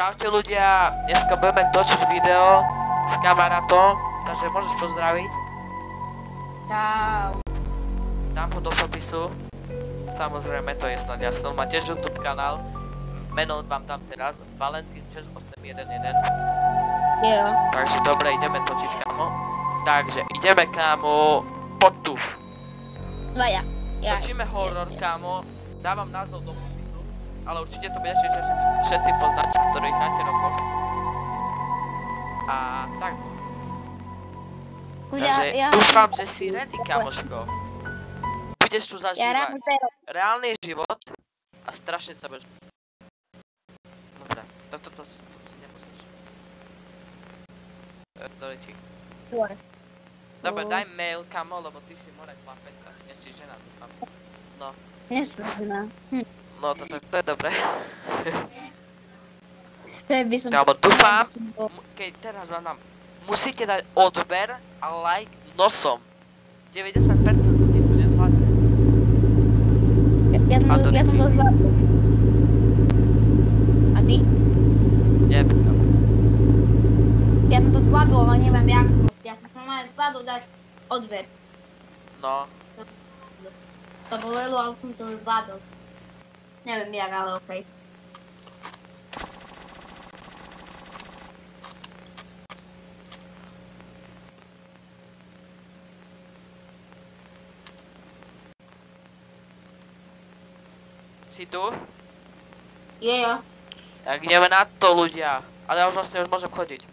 Čaute ľudia, dneska budeme točiť video s kamarátom, takže môžeš pozdraviť. Čau. Dám ho do popisu. Samozrejme to je snad jasné, on má tiež YouTube kanál. Meno vám dám teraz, Valentín6811. Jo. Takže dobre, ideme točiť, kámo. Takže ideme, kámo, poď tu. Dvaja. Ja. Točíme horor, kámo. Dávam názov do popisu, ale určite to budete všetci poznať, ktorí hráte Roblox. A tak. Takže dúfam, že si ready, kamoško. Budeš tu zažívať reálny život a strašne sa budeš... Dobre, toto si nepoznáš. Doličík. Dobre, daj mail, kamo, lebo ty si more chlapec, a ty nie si žena, dúfam. No. Nie som žena. No, to je dobré. Kámo, dúfam, keď teraz vám dám, musíte dať odber a like nosom. 90% ľudí bude zvládať. Ja som to zvládol. A ty? Nie, kámo. Ja som to zvládol, ale neviem jak. Ja som mal zvládol dať odber. No. To bolelo, ale som to zvládol. Neviem jak, ale okej. Si tu? Jo. Tak ideme na to, ľudia. Ale ja už vlastne môžem chodiť.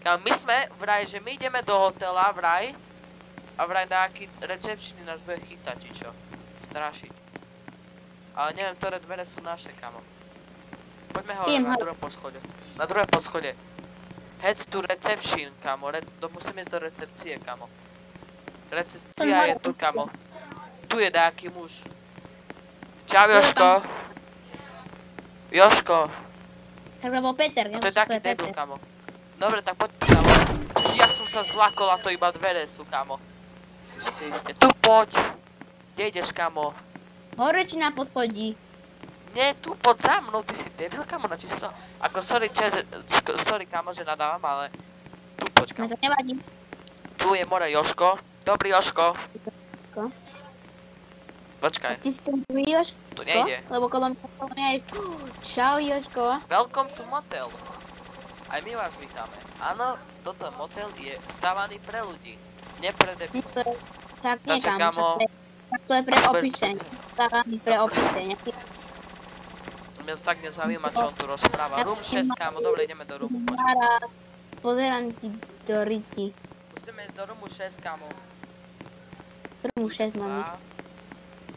Kámo, my sme vraj, že my ideme do hotela vraj. A vraj nejaký recepčný nás bude chytať, či čo. Strašiť. Ale neviem, ktoré dvere sú naše, kamo. Poďme hore na druhé poschodie. Na druhé poschodie. Head to reception, kamo. Musíme ísť do recepcie, kamo. Recepcia je tu, kamo. Tu je nejaký muž. Čau, Jožko. Jožko. Tak to bol Peter, to je taký debil, kamo. Dobre, tak poď, kamo. Ja som sa zlakol a to iba dvere sú, kamo. Tu poď. Kde ideš, kamo? Hore či na poschodí? Nie, tu poď za mnou, ty si debil, kamo, na čisto. Ako sorry, kamo, že nadávam, ale tu poď, kamo. Mne to nevadí. Tu je more Jožko. Dobrý Jožko. Počkaj. Ty si tam vidíš? Tu nejde. Lebo kolom mňa je... Čau, Jožko. Welcome to motel. Aj my vás vítame. Áno, toto motel je stávaný pre ľudí. Nie pre debilov. Tak nie, kamo. Tak to je pre opíšenie. Stávaný pre opíšenie. Mňa to tak nezaujíma, čo on tu rozpráva. Room 6, kamo. Dobre, ideme do roomu. Pozerám ti do ryti. Musíme ísť do roomu 6, kamo. Roomu 6 mám ísť.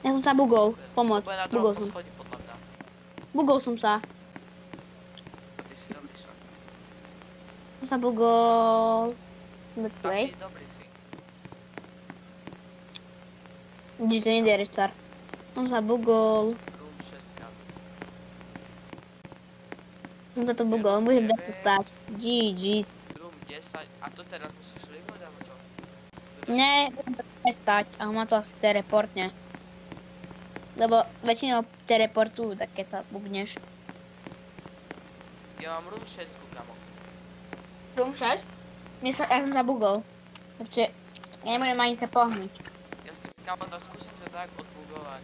Ja som sa bugol, pomoc, bugol som. Bugol som sa. Ty si dobrý šak. Som sa bugol... Play. Taký dobrý si. Vidíš, to nejde restart. Som sa bugol. Room 6, kamo. Som sa to bugol, môžem dať to stáť. GG. Room 10, a to teraz musíš ligovať, alebo čo? Ne, môžem to prestať, a ma to asi teleportne. Lebo väčšinou teleportujú, tak keď sa bugneš. Ja mám room 6, kamo. Room 6? Ja som sa bugol. Takže ja nemôžem ani sa pohnúť. Ja si, kamo, to skúsim sa tak odbugovať.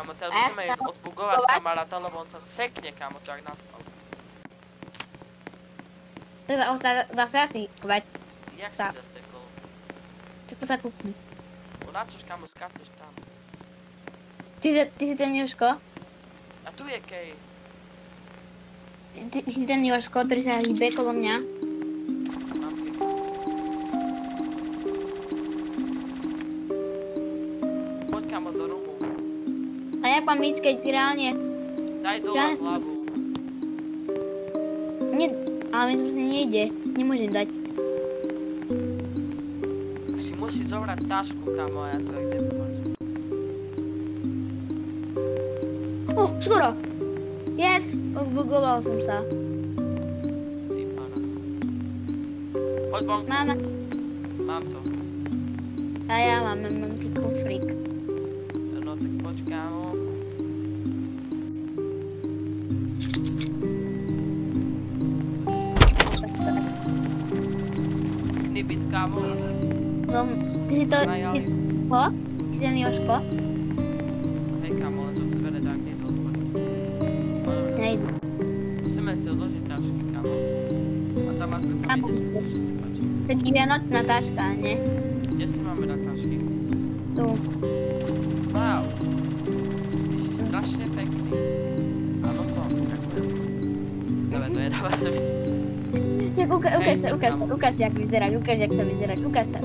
Kamo, teraz musíme ísť odbugovať kamaráta, lebo on sa sekne, kamo, to jak naspal. To zase asi kovať. Jak si zasekol? Čo to sa kúkni? Načož, kamo, skápneš tam. Ty si ten Jožko? A tu je Kej. Ty si ten Jožko, ktorý sa hýbe kolo mňa? Mám Kej. Poď, kamo, do roomu. A jak mám ísť, keď reálne... Daj dole hlavu. Nie, ale mi to proste nejde. Nemôžem dať. Si musíš zobrať tašku, kamo, a ja sa tak idem pomôcť. Skoro! Yes! Odbugoval som sa. Cípana. Poď vonku. Máme. Mám to. A ja mám kufrík. No tak poď, kámo. kámo. No, ty si to... Najali. Ko? Ty si ten Jožko? Hej kámo, len to dvere tak nejde otvoriť. Nejdu. Musíme si odložiť tašky, kámo. A tam sme sa Kámo. neskutočne nepáči. Tak je nočná taška, ne? Kde si máme dať tašky? Tu. Wow. Ty si strašne pekný. Áno som, ďakujem. Dobre, to je dáva, že by si... Jak ukáž Hej, sa, ukáž sa, jak vyzeráš, ukáž sa.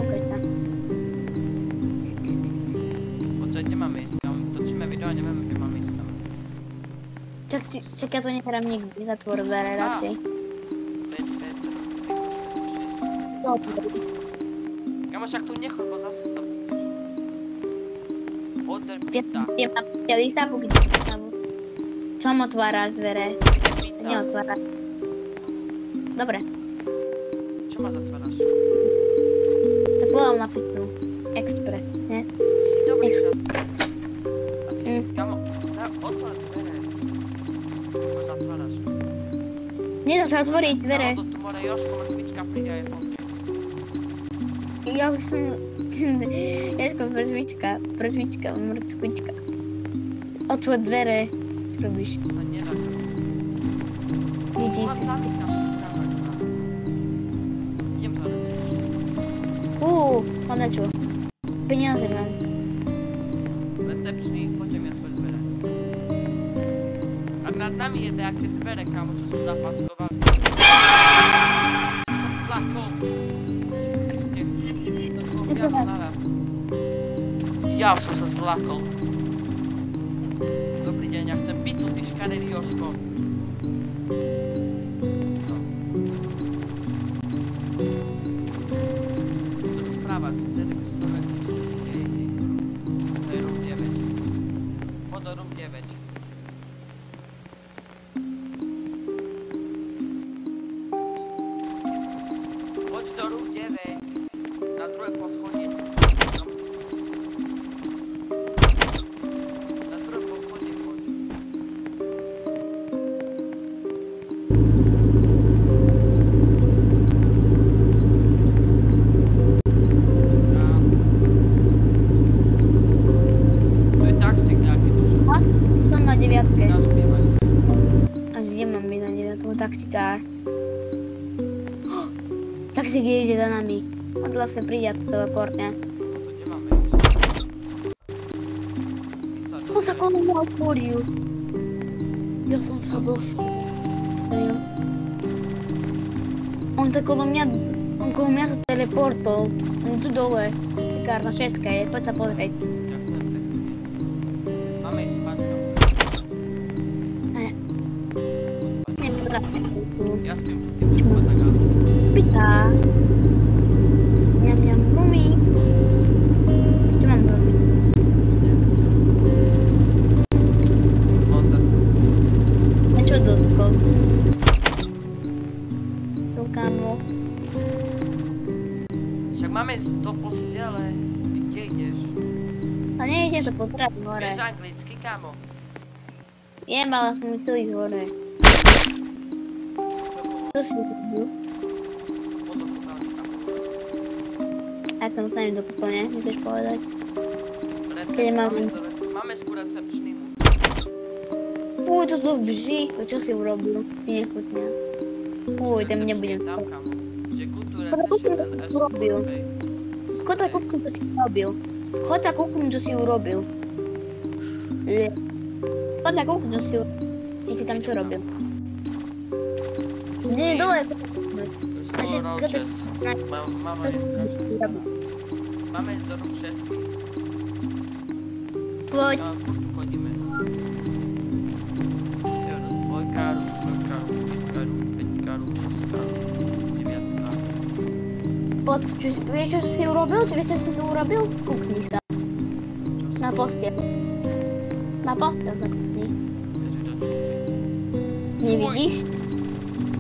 Počkaj, kde máme ísť, kámo? Točíme video a nevieme, kde máme ísť, kámo. Čak ja to nehrám nikdy, zatvor dvere radšej. 5 metrov, 5, 6, 7, 8. Kámo, však tu nechoď, bo zase sa budeš. Order pizza. Ja mám chtěli sa bukť. Čom otváraš dvere? Kde pizza? Neotváraš. Dobre, Čo ma zatváraš? tak volám na pizzu. Express, ne? Ty si dobrý šack. A ty si, kámo, otvor dvere. Ma zatváraš. Nedá sa otvoriť dvere. Náhodou tu more Jožko, mrtvička príde aj po mne. Ja už som... Ježko, mŕtvička. Otvor dvere. Čo robíš? To sa nedá, kámo. Vidíš. Mám zamyknaš, kúkávať nás. Idem to recepčne. Mám na čo? Peniaze mám. Recepčný, poďte mi otvoriť dvere. Ak nad nami je nejaké dvere, kámo, čo sú zapaskovali. Som slakol. Kriste, to bolo kámo naraz. Ja som sa zlakol. Dobrý deň, ja chcem byť tu, ty škaredý Jožko. To rozprávaš, vtedy by som nechcel. To je room 9. Poď do room 9. Poď do room 9. Na druhé poschodie. Na druhé poschodie poď. To je taxík nejaký dušo. Som na 9. Si nás spievajú. A kde mám byť na 9. Taxikár? Taxík ide za nami. On zase príde a to teleportne. No to kde máme ísť? Pizza do On sa komu ma otvoril. Ja som sa dostal. On kolo mňa sa teleportol. On je tu dole. Taxikár na 6 je, poď sa pozrieť. Ďakujem pekne. Máme ísť spať, kámo. Ne. Nepozrať. Ja spím tu, ty budeš spať na gauči. Pizza. Mňam, mumi. Čo mám robiť? Order. A čo dotkol? Tu kámo. Však máme ísť do postele. Ty kde ideš? A nejde to pozerať hore. Vieš anglicky, kámo? Jem, ale som chcel ísť hore. Čo bolo? Čo si robil? Podokopálny, kámo. A jak tam dostanem do kúpelne, nechceš povedať? Recept, Keď mám- máme skôr recepčným. Fuj, to sú vždy. To čo si urobil? Ty nechutňa. Fuj, tam nebudem. Tam, kámo. Že good to Chod na reception kúpnu, and čo as si urobil. Chod a kúknúť, čo si urobil. Chod a kúknúť, čo si urobil. Chod a kúknúť, čo si urobil. Ty si tam čo robil? Nie, dole. Skoro čes. Mama je strašná. Máme ísť do room 6. Poď. A furt tu chodíme. Dvojka, room, trojka, room, pětka, room, peťka, room, šestka, room, 9. Poď. Vieš, čo si urobil? Vieš, čo si tu urobil? Kúkni sa. Na postiel. Na postiel sa kúkni. Nevidíš?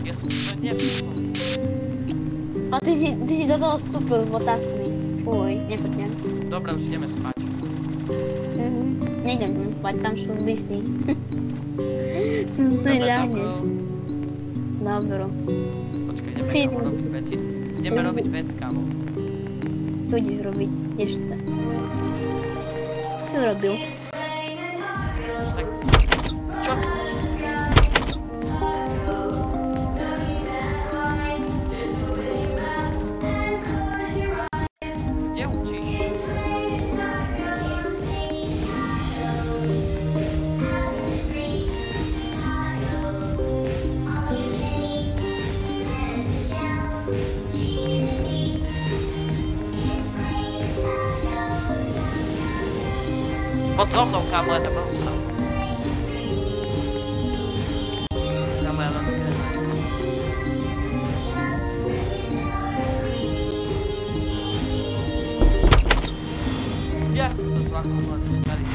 Ja som to nevšimol. A ty si do toho vstúpil s otázkami. Fuj, nechutňa. Dobre, už ideme spať. Nejdem tam spať, tam sú Disney. Tu Dobre, ľahneš. Dobro. Počkaj, ideme kámo robiť veci. Ideme robiť vec, kámo. Čo ideš robiť? Ideš sa. Čo si urobil? Tak... Čo? Kde učíš? Pod so mnou, kámo, ja to budem sám. Kámo, ja na to nehrám. Ja som sa zlakol na tým starým.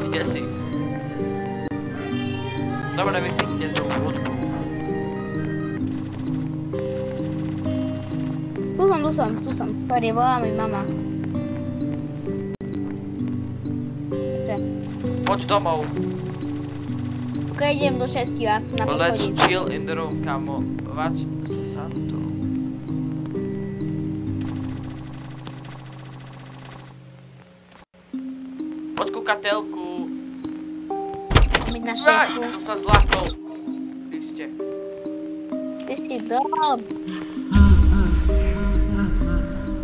Kde si? Dobre, vypíňte tú hudbu. Tu som. Sorry, volá mi mama. Poď domov. Keď idem do 6 vás na Let's poschodí. chill in the room, kámo. Vač sa tu. Poď ku katelku. Byť na Aj, 6. som sa zlakol. Vy ste. Ty si dob.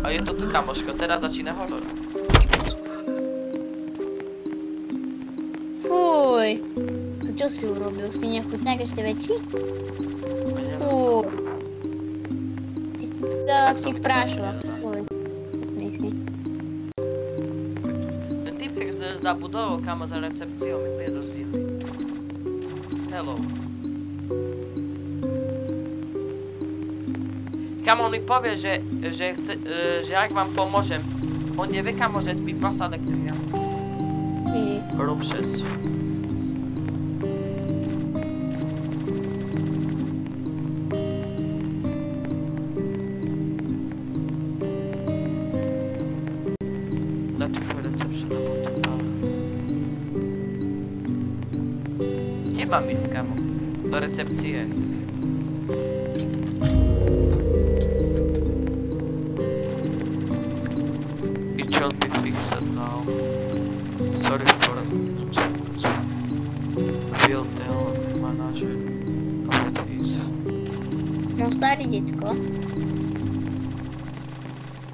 A je to tu, kamoško, teraz začína horor. Fuj. To čo si urobil? Si nechutňák ešte väčší? Fuj. Tak To som si mi to prášla. načal, Fuj. Myslím. Ten typek za budovou, kamo, za recepciou mi bude dosť divný. Hello. Kamo, on mi povie, že ak vám pomôžem. On nevie, kamo, že mi prosa elektria. Room 6. Na tu reception alebo tu pár. Kde mám ísť, kamo? Do recepcie. It shall be fixed now. Sorry for inconvenience. We'll tell manager about this. No starý detko.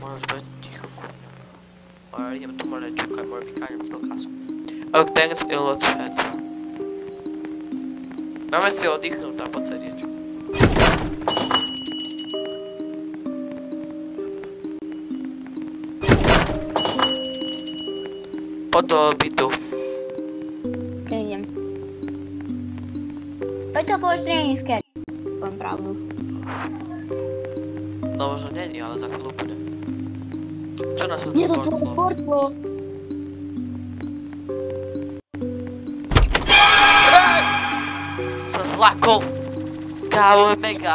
Môžeš byť ticho, kurňa. Ale idem tu môže čukaj, môže vykáňam celú klasu. Oh, thanks a lot, head. Máme si oddychnúť a podsediť. Poď do bytu. Keď idem. Peťo, povedz, že nie je scary. Poviem pravdu. No možno není, ale za chvíľu bude. Čo nás tu Je to portlo? portlo. Sa zlakol! Kávo je mega.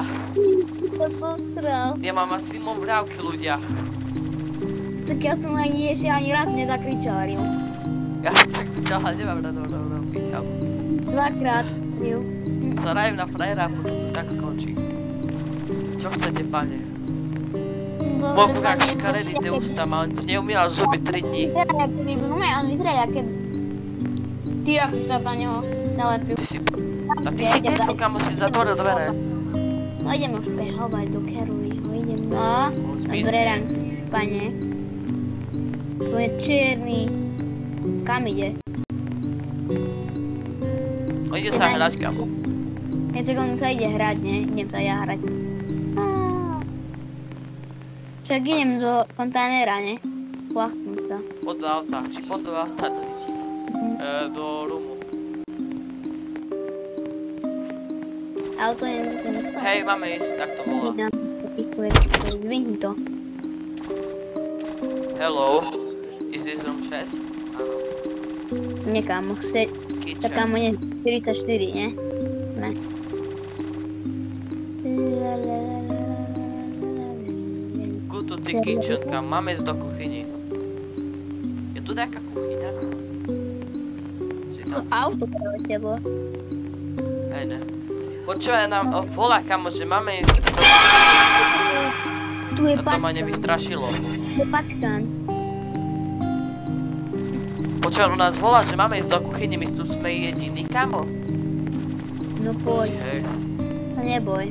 To postrel. Ja mám asi mrávky ľudia. Tak ja som ani ešte ani raz nezakričaril. Ja som sa kričal, ale nemám na to mrávky, kámo. Dvakrát. Zarajem na frajera a potom to tak skončí. Čo chcete, pane? Môj burák škaredý tie ústa má, on si neumiel zuby 3 dní. On vyzerá, aké... Ty, ako sa na neho nalepil. Ty si... A ty si debil, kamo, si zatvoril dvere. No idem už behovať do Keruliho, idem no. Zmizni. Dobre ránko, pane. To je čierny. Kam ide? Ide sa hrať, kamo. Ja sekundu sa ide hrať, ne? Idem sa ja hrať. Však idem zo kontajnera, ne? Plachnúť sa. Pod do auta, či pod do auta to ide. Do roomu. Auto nemusím stať. Hej, máme ísť, tak to volá. Zvihni to. Hello, is this room 6? Áno. Niekam, Kitchen. taká mu nie 44, ne? Ne. je kitchen, kam máme ísť do kuchyni. Je tu nejaká kuchyňa? Si To tam? auto preletelo. Hej, ne. Počúvaj, nám volá kamo, že máme ísť do kuchyni. Tu je To ma pačkan. nevystrašilo. Tu je pačkan. Počúvaj, on nás volá, že máme ísť do kuchyni, my tu sme jediní, kamo. No poď, Hej. to neboj.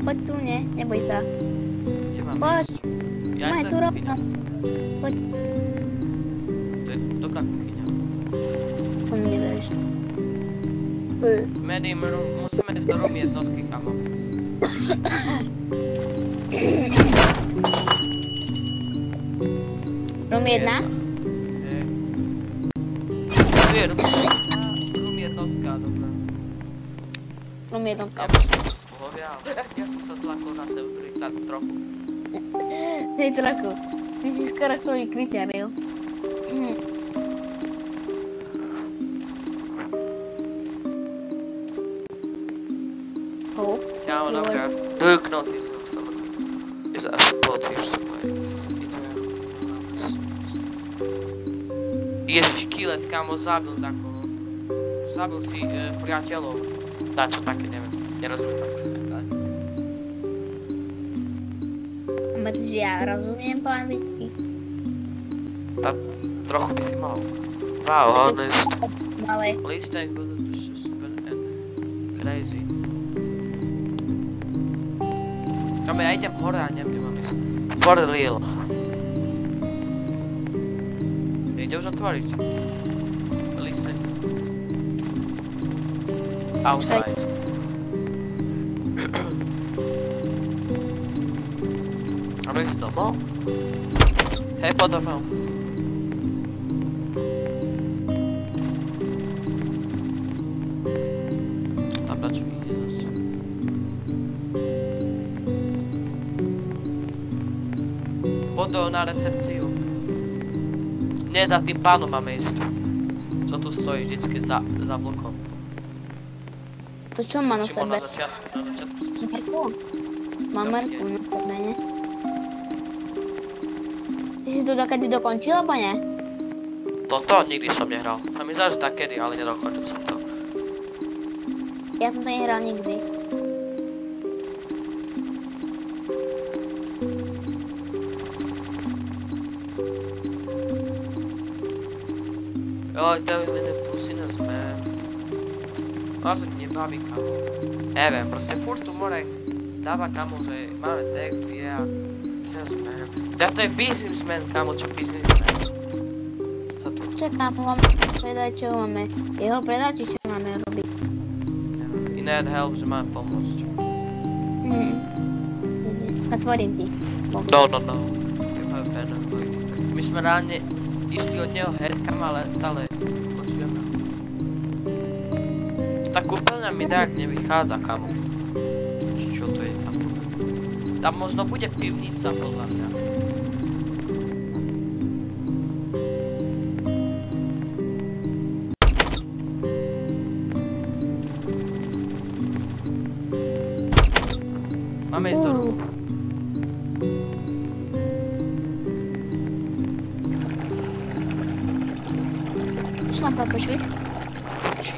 Poď tu, ne? Neboj sa. Kde máme Poď. ísť? Ja Maj to tu je rovno. kuchyňa. Poď. To je dobrá kuchyňa. To mi nedáš. Musíme ísť do room jednotky, kamo. Rom 1? Hej. Tu je room jednotka, dobrá. Rom 1. Ja by som to slovial. Ja som sa zlakol zase v druhýkrát trochu. Hej, trochu. Ty si skoro chvíľu kriťaril. Oh. Kámo, dobrá. Do you notice something? Is a spot here somewhere. Ježiš, Kilet, kámo, zabil takého. Zabil si priateľov. Dačo také, neviem. Nerozumiem asi. Myslíš, že ja rozumiem po anglicky? Trochu by si mal. Wow, honest. Ale Please thank God that this is super and crazy. Kámo, ja idem hore a neviem, mám ísť. For real. Ide už otvoriť. Listen. Outside. A my si domov? Hej, pod domov. Tam na čo ide nás. Podol na recepciu. Nie, za tým pánom máme ísť. Co tu stojí vždycky za blokom. to čo má na Všimol sebe? na začiatku som Marku? Má Marku na sebe, ne? Ty si to dokedy dokončil, alebo ne? Toto nikdy som nehral. A mi záleží takedy, ale nedokončil som to. Ja som to nehral nikdy. Joj, to je len pusiness, man. Naozaj nebaví, kamo. Neviem, proste furt tu more dáva, kamo, že máme text, yeah. Businessman. To je businessman, kamo, čo businessman. Čakám, máme predať, čo máme. Jeho predať, či čo máme robiť? Iné help, že máme pomôcť. Zatvorím ti. No. My sme reálne išli od neho herkam, ale stále počujeme. Tá kúpeľňa mi tak nevychádza, kamo. Čo to je tam vôbec? Tam možno bude pivnica, podľa mňa. Máme ísť do rumu. Čo nám papočuť? Či,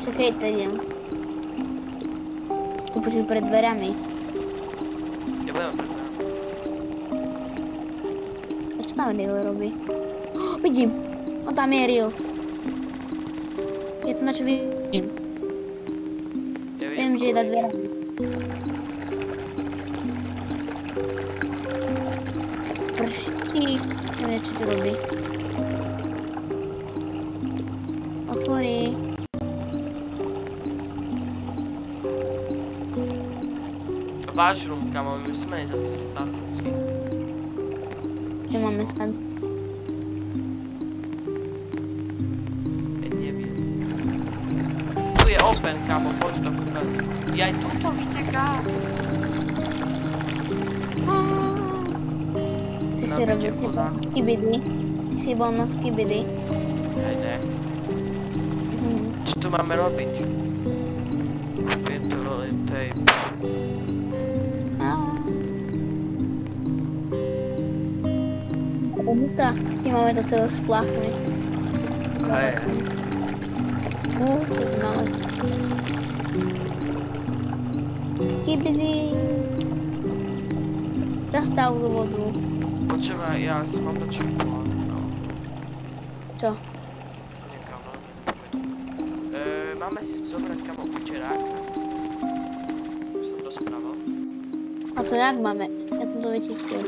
Čakaj, to idem. Tu počuť pred dverami. nebudeme pred nami. A čo tam Real robí? Vidím! O, tam je Real. Je to na čo vidím. Viem, že je za dverami. Prští. Neviem, čo tu robí. Otvorí. Váš rum, kamo, my musíme ísť zase sanduci. Kde máme stan? Ja neviem. Tu je open, kamo, poď do kúpeľne. Aj túto vyteká. Ty si Nám robil vyteklo za. skibidi. Ty si bol na skibidi. Hej, ne. Čo tu máme robiť? Silent tape. Umúta, my máme to celé spláchne. Hej. Tu máme. Kibidi. Zastav do vodu. Počúvaj, ja si mám to číplo. Čo? Niekam, no, máme si zobrať kamo uteráka. Už som rozprával. A to jak máme? Ja som to vyčistil.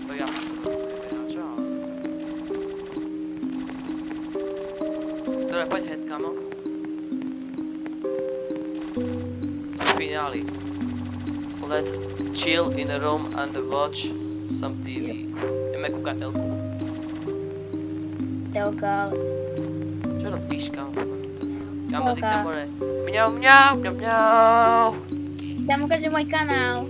No ja som to neviem, čo? Dobre, poď head, kamo. Fináli. Let's chill in a room and watch some TV. Ideme kúkať telku. Telka. Čo robíš, kamo? Kamo, ty tam more. Mňau, mňau, mňau, mňau. Tam ukážem môj kanál.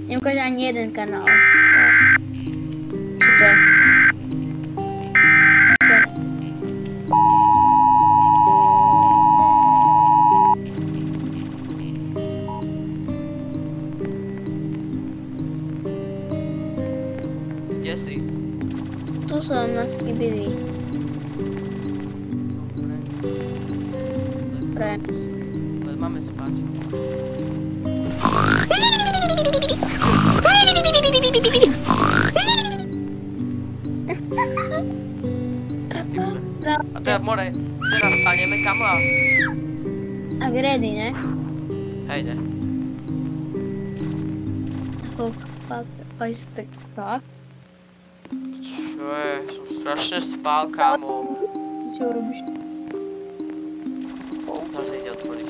Neukáže ani jeden kanál. Čo to je? Kde si? Tu som na Skibidi. Pre. Máme spať. A teda more, teraz staneme kamo a... A ready, ne? Hej, ne? Tak. Čo je, som strašne spál, kamo. Čo robíš? Zase ide otvoriť.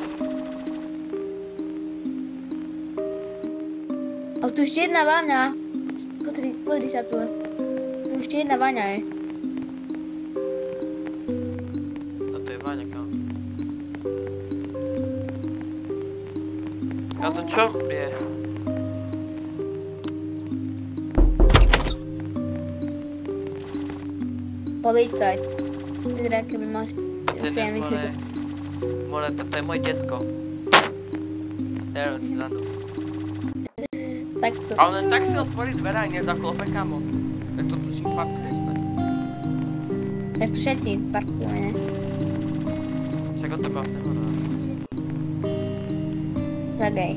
A tu ešte jedna váňa. Pozri sa tu. Tu ešte jedna váňa je. Toto je Váňa, kamo. A to čo je? Policajt. Vyzerá, keby mal si Ten je myslieť. more, toto je môj detko. Teraz zradu. Takto. A on len tak si otvorí dvere a nezaklope, kamo. Tak to tu si parkuje stať. Tak všetci parkujeme. Však o to vlastne hovorím. Hľadaj.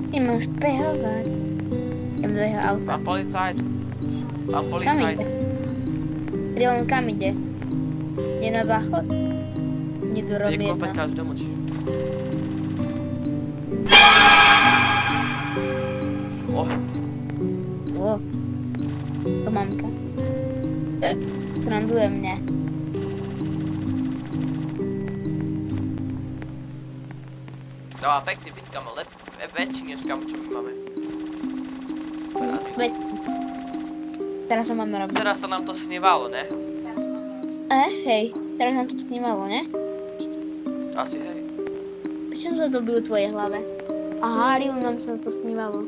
Ty môžeš behovať. Idem do jeho auta. Pán policajt. Pán Kam policajt. ide? Rion, kam ide? Je na záchod? Nie do Ide roby klopať jedna. každému, či... O. To mamka. Sranduje mňa. No a pekný byt, kamo, väčší než kamo, čo my máme. Veď. Teraz ho máme robiť. Teraz sa nám to snívalo, ne? Hej. Teraz nám to snímalo, ne? Asi hej. Prečo sa to bylo v tvojej hlave? Aha, Rion, nám sa to snímalo.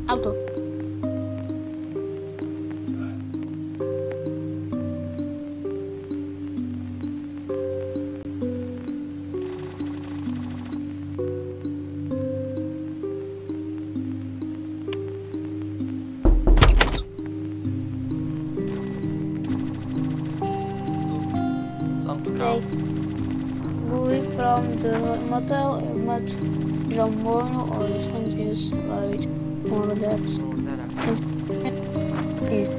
Auto. Som tu, Okay. kamo. Moving from the motel, much from one or something is like more that is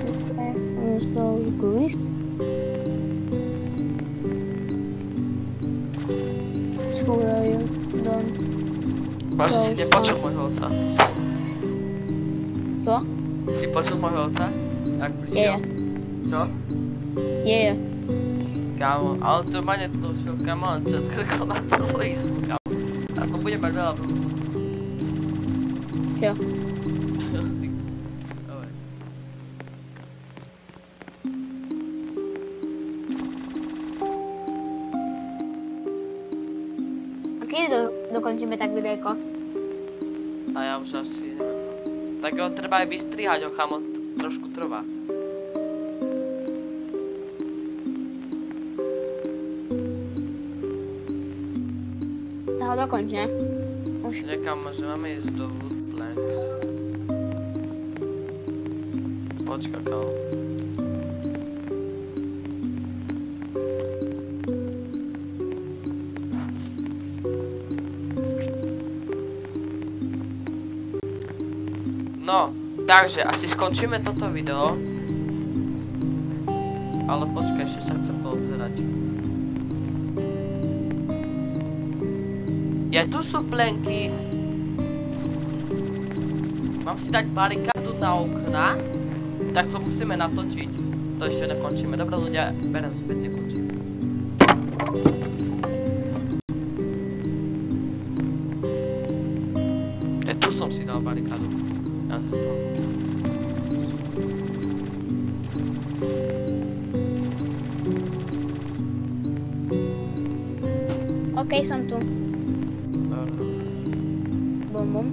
so good. Skúrajú, dom. Vážne si nepočul môjho otca. Čo? Si počul môjho otca? Jak Je. prišiel? Čo? Je. Kámo, ale to ma netušil, kámo, on sa odkrkol na celú izbu, kámo. Aspoň budem mať veľa brús. Čo? Dobre. A kedy dokončíme tak videjko. A ja už asi neviem. Tak ho treba aj vystrihať, ho chamo trošku trvá. Tá ho dokonč, ne? Už. Nekam, že máme ísť do Woodlands. Počka, kámo. No, takže asi skončíme toto video. Ale počkaj, ešte sa chcem pozerať. Ja tu sú plenky. Mám si dať barikádu na okna. Tak to musíme natočiť. To ešte nekončíme. Dobre ľudia, berem späť, nekončím. Tu som si dal barikádu. Ja to tu. OK, som tu. Bum, bum.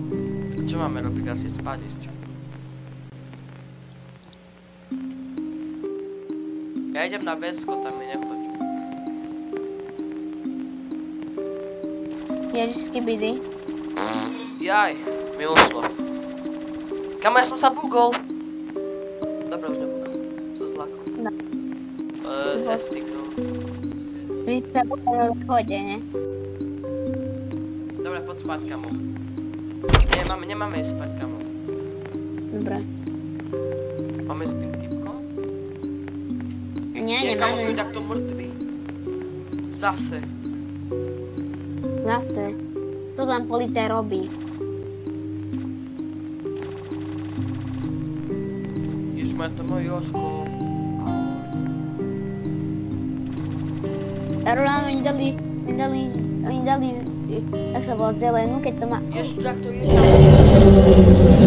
Čo máme robiť? Asi spať ísť. Ja idem na Besko, tam mi nechoď. Ježišky bidy. Jaj, mi ušlo. Kamo, ja som sa bugol. Dobre, už nebugol. Som zlakol. No. Testikl. Vy ste boli v schode, ne? Dobre, poď spať, kamo. Nemáme ísť spať, kamo. Dobre. Máme s tým typkom? Nie, Kamo, nemáme. ľudia, kto mŕtvý. Zase. Zase. To tam policia robí. Ježma, to môj Jožko. Ráno oni dali, jak sa volá, zelenú, keď to má... Jež, tak to je tam.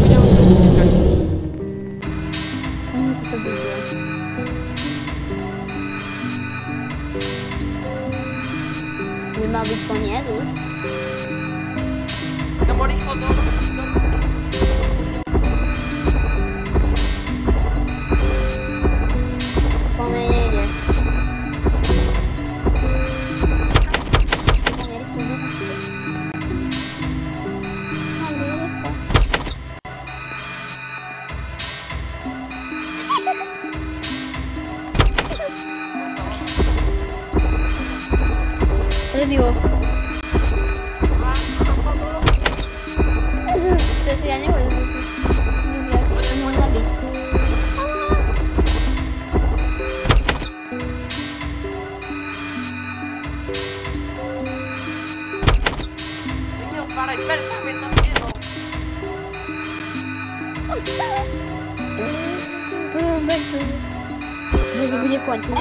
Videl som utekať. Oni sa to bude. Nemal byť koniec už? Kamo, rýchlo dolu. Po mne nejde. Radio. To si ja nebudem vyzvať. Mohla byť. Ty neotváraj dver, tam je za stenou. Že bude koň, ne?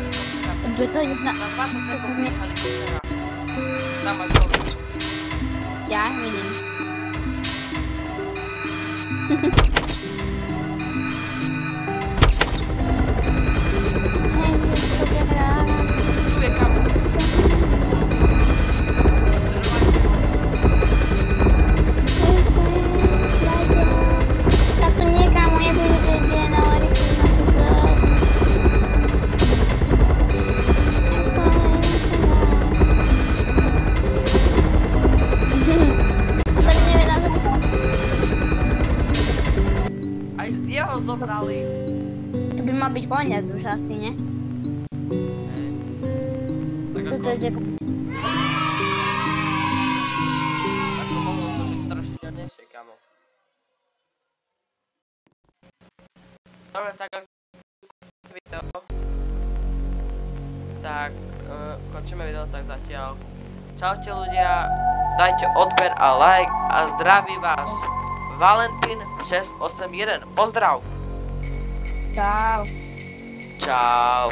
To je jedna... Za 20 sekúnd je helikoptera. Tam máš dole. Ja vidím. Tu je kamo. Tak to niekam je bude na lariku na Aj z jeho zobrali. to by mal byť koniec už asi, ne? Tak Toto je ako mohlo to byť strašidelnejšie, kamo. Dobre, tak ako video. Tak, končíme video tak zatiaľ. Čaute ľudia, dajte odber a like a zdraví vás Valentín 681. Pozdrav! Čau. Čau.